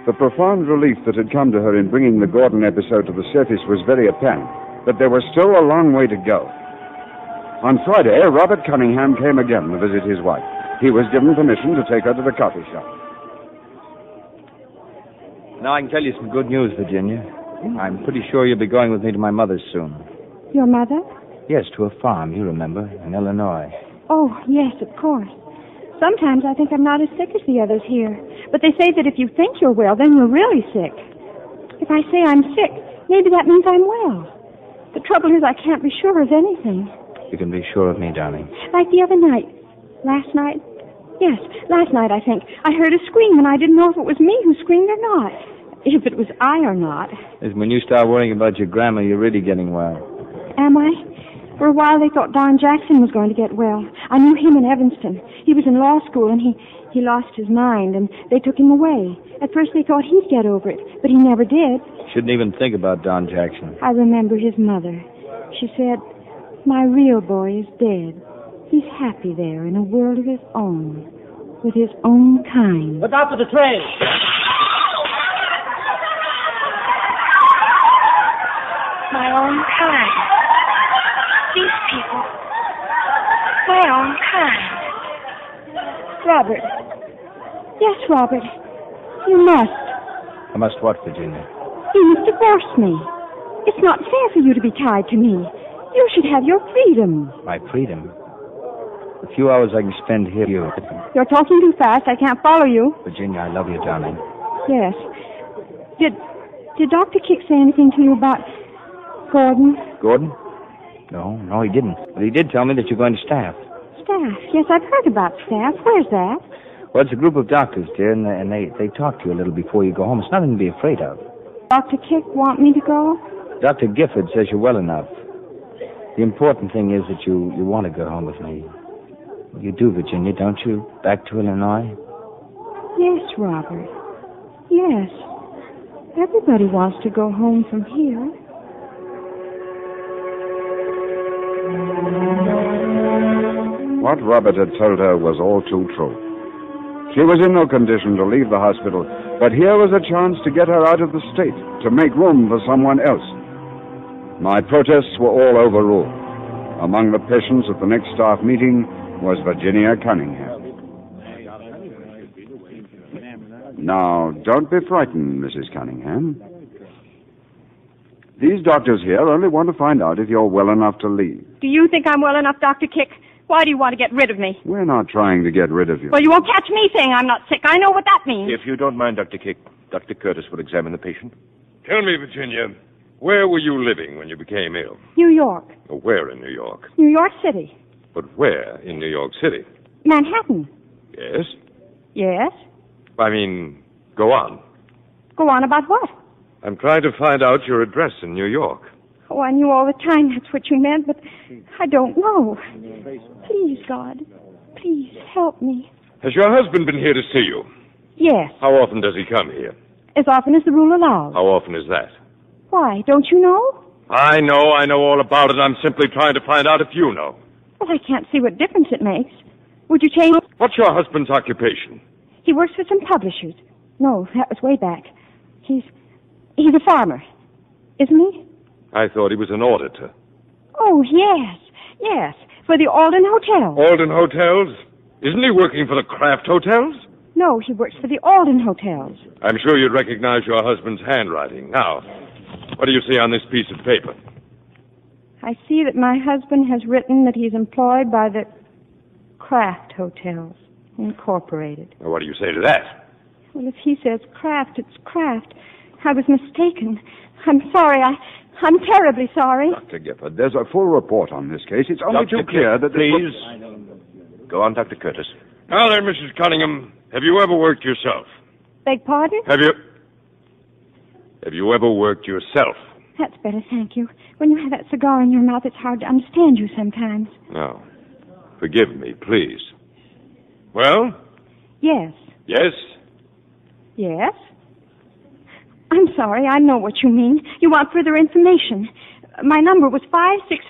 The profound relief that had come to her in bringing the Gordon episode to the surface was very apparent, but there was still a long way to go. On Friday, Robert Cunningham came again to visit his wife. He was given permission to take her to the coffee shop. Now I can tell you some good news, Virginia. I'm pretty sure you'll be going with me to my mother's soon. Your mother? Yes, to a farm, you remember, in Illinois. Oh, yes, of course. Sometimes I think I'm not as sick as the others here. But they say that if you think you're well, then you're really sick. If I say I'm sick, maybe that means I'm well. The trouble is I can't be sure of anything. You can be sure of me, darling. Like the other night. Last night? Yes, last night, I think. I heard a scream, and I didn't know if it was me who screamed or not. If it was I or not. When you start worrying about your grandma, you're really getting well. Am I? For a while, they thought Don Jackson was going to get well. I knew him in Evanston. He was in law school, and he lost his mind, and they took him away. At first, they thought he'd get over it, but he never did. Shouldn't even think about Don Jackson. I remember his mother. She said, "My real boy is dead. He's happy there in a world of his own, with his own kind." Look out for the train! My own kind. These people. My own kind. Robert. Yes, Robert. You must. I must what, Virginia? You must divorce me. It's not fair for you to be tied to me. You should have your freedom. My freedom? The few hours I can spend here, You're talking too fast. I can't follow you. Virginia, I love you, darling. Yes. Did Dr. Kick say anything to you about Gordon? Gordon? No, he didn't. But he did tell me that you're going to staff. Staff? Yes, I've heard about staff. Where's that? Well, it's a group of doctors, dear, and they talk to you a little before you go home. It's nothing to be afraid of. Dr. Kick want me to go? Dr. Gifford says you're well enough. The important thing is that you want to go home with me. You do, Virginia, don't you? Back to Illinois? Yes, Robert. Yes. Everybody wants to go home from here. What Robert had told her was all too true. She was in no condition to leave the hospital, but here was a chance to get her out of the state, to make room for someone else. My protests were all overruled. Among the patients at the next staff meeting was Virginia Cunningham. Now, don't be frightened, Mrs. Cunningham. These doctors here only want to find out if you're well enough to leave. Do you think I'm well enough, Dr. Kick? Why do you want to get rid of me? We're not trying to get rid of you. Well, you won't catch me saying I'm not sick. I know what that means. If you don't mind, Dr. Kick, Dr. Curtis will examine the patient. Tell me, Virginia, where were you living when you became ill? New York. Where in New York? New York City. But where in New York City? Manhattan. Yes? Yes? I mean, go on. Go on about what? I'm trying to find out your address in New York. Oh, I knew all the time that's what you meant, but I don't know. Please, God, please help me. Has your husband been here to see you? Yes. How often does he come here? As often as the rule allows. How often is that? Why, don't you know? I know all about it. I'm simply trying to find out if you know. Well, I can't see what difference it makes. Would you change? What's your husband's occupation? He works for some publishers. No, that was way back. He's a farmer, isn't he? I thought he was an auditor. Oh, yes, for the Alden Hotel. Alden Hotels? Isn't he working for the Kraft Hotels? No, he works for the Alden Hotels. I'm sure you'd recognize your husband's handwriting. Now, what do you see on this piece of paper? I see that my husband has written that he's employed by the Kraft Hotels, Incorporated. Well, what do you say to that? Well, if he says Kraft, it's Kraft. I was mistaken. I'm sorry. I'm terribly sorry. Dr. Gifford, there's a full report on this case. It's only too clear that... Please. Go on, Dr. Curtis. Now there, Mrs. Cunningham, have you ever worked yourself? Beg pardon? Have you ever worked yourself? That's better, thank you. When you have that cigar in your mouth, it's hard to understand you sometimes. No. Forgive me, please. Well? Yes. Yes? Yes? I'm sorry, I know what you mean. You want further information. My number was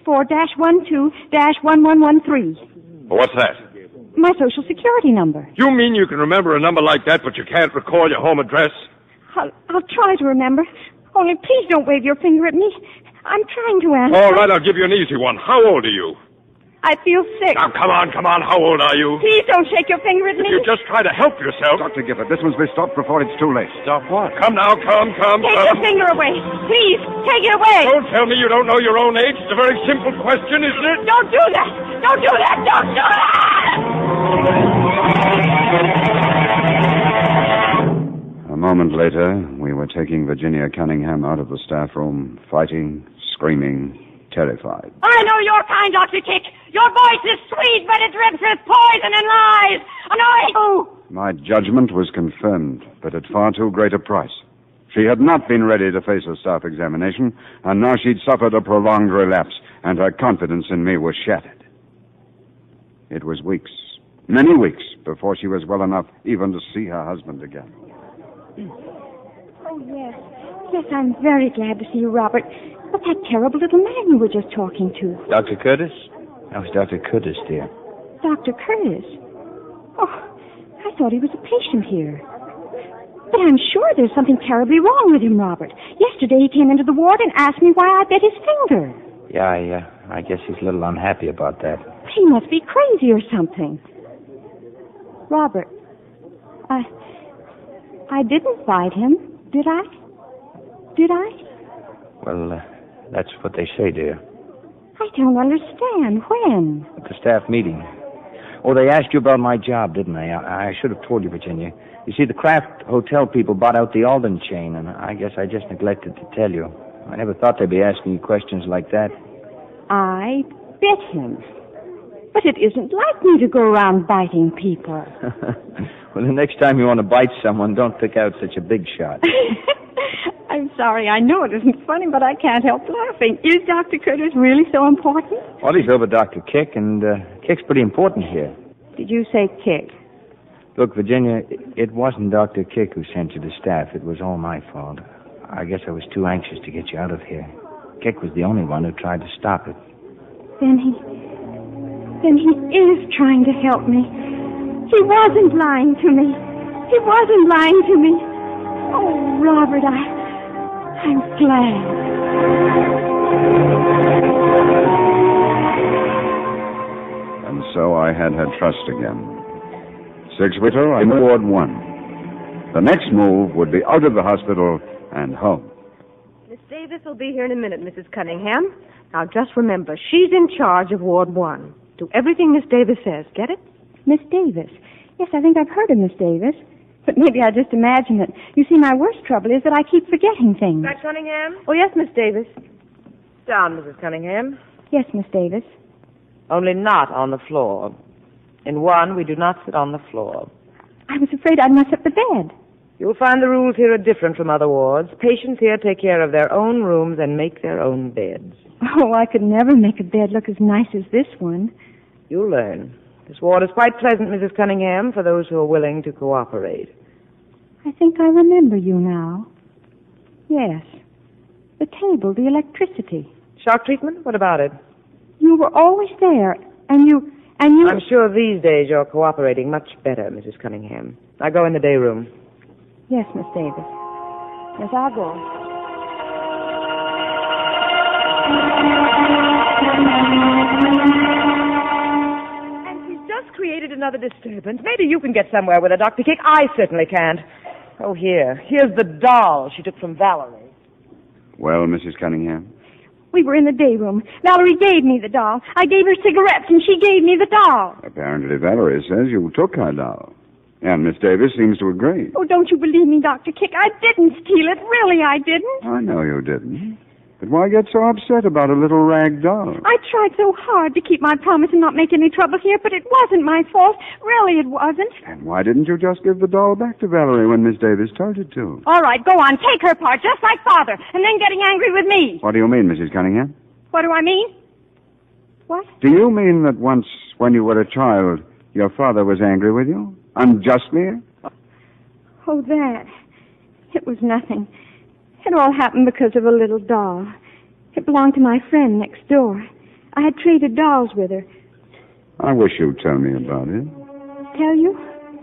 564-12-1113. What's that? My Social Security number. You mean you can remember a number like that, but you can't recall your home address? I'll try to remember. Only please don't wave your finger at me. I'm trying to answer. All right, I'll give you an easy one. How old are you? I feel sick. Now, come on. How old are you? Please don't shake your finger at me. If you just try to help yourself. Dr. Gifford, this must be stopped before it's too late. Stop what? Come now, come. Take your finger away. Please, take it away. Don't tell me you don't know your own age. It's a very simple question, isn't it? Don't do that. Don't do that. Don't do that. A moment later, we were taking Virginia Cunningham out of the staff room, fighting, screaming, terrified. I know your kind, Dr. Kick. Your voice is sweet, but it drips with poison and lies. And My judgment was confirmed, but at far too great a price. She had not been ready to face a staff examination, and now she'd suffered a prolonged relapse, and her confidence in me was shattered. It was weeks, many weeks, before she was well enough even to see her husband again. Oh, yes. Yes, I'm very glad to see you, Robert. But that terrible little man you were just talking to. Dr. Curtis? That was Dr. Curtis, dear. Dr. Curtis? Oh, I thought he was a patient here. But I'm sure there's something terribly wrong with him, Robert. Yesterday he came into the ward and asked me why I bit his finger. Yeah, I guess he's a little unhappy about that. He must be crazy or something. Robert, I didn't bite him, did I? Did I? Well, that's what they say, dear. I don't understand. When? At the staff meeting. Oh, they asked you about my job, didn't they? I should have told you, Virginia. You see, the Kraft Hotel people bought out the Alden chain, and I guess I just neglected to tell you. I never thought they'd be asking you questions like that. I bit him. But it isn't like me to go around biting people. Well, the next time you want to bite someone, don't pick out such a big shot. I'm sorry. I know it isn't funny, but I can't help laughing. Is Dr. Curtis really so important? Well, he's over Dr. Kick, and Kick's pretty important here. Did you say Kick? Look, Virginia, it wasn't Dr. Kick who sent you to staff. It was all my fault. I guess I was too anxious to get you out of here. Kick was the only one who tried to stop it. Then he is trying to help me. He wasn't lying to me. He wasn't lying to me. Oh, Robert, I'm glad. And so I had her trust again. 6 weeks later, in Ward 1. The next move would be out of the hospital and home. Miss Davis will be here in a minute, Mrs. Cunningham. Now, just remember, she's in charge of Ward 1. Do everything Miss Davis says. Get it? Miss Davis. Yes, I think I've heard of Miss Davis. But maybe I just imagine it. You see, my worst trouble is that I keep forgetting things. Miss Cunningham? Oh, yes, Miss Davis. Down, Mrs. Cunningham. Yes, Miss Davis. Only not on the floor. In 1, we do not sit on the floor. I was afraid I'd mess up the bed. You'll find the rules here are different from other wards. Patients here take care of their own rooms and make their own beds. Oh, I could never make a bed look as nice as this one. You'll learn. This ward is quite pleasant, Mrs. Cunningham, for those who are willing to cooperate. I think I remember you now. Yes. The table, the electricity. Shock treatment? What about it? You were always there, and you... I'm sure these days you're cooperating much better, Mrs. Cunningham. Now go in the day room. Yes, Miss Davis. Yes, I'll go. And she's just created another disturbance. Maybe you can get somewhere with her, Dr. Kick. I certainly can't. Oh, here's the doll she took from Valerie. Well, Mrs. Cunningham? We were in the day room. Valerie gave me the doll. I gave her cigarettes, and she gave me the doll. Apparently, Valerie says you took her doll. And Miss Davis seems to agree. Oh, don't you believe me, Dr. Kick? I didn't steal it. Really, I didn't. I know you didn't. But why get so upset about a little rag doll? I tried so hard to keep my promise and not make any trouble here, but it wasn't my fault. Really, it wasn't. And why didn't you just give the doll back to Valerie when Miss Davis told you to? All right, go on. Take her part, just like Father, and then getting angry with me. What do you mean, Mrs. Cunningham? What do I mean? What? Do you mean that once, when you were a child, your father was angry with you? Unjustly? Oh, that. It was nothing. It all happened because of a little doll. It belonged to my friend next door. I had traded dolls with her. I wish you'd tell me about it. Tell you?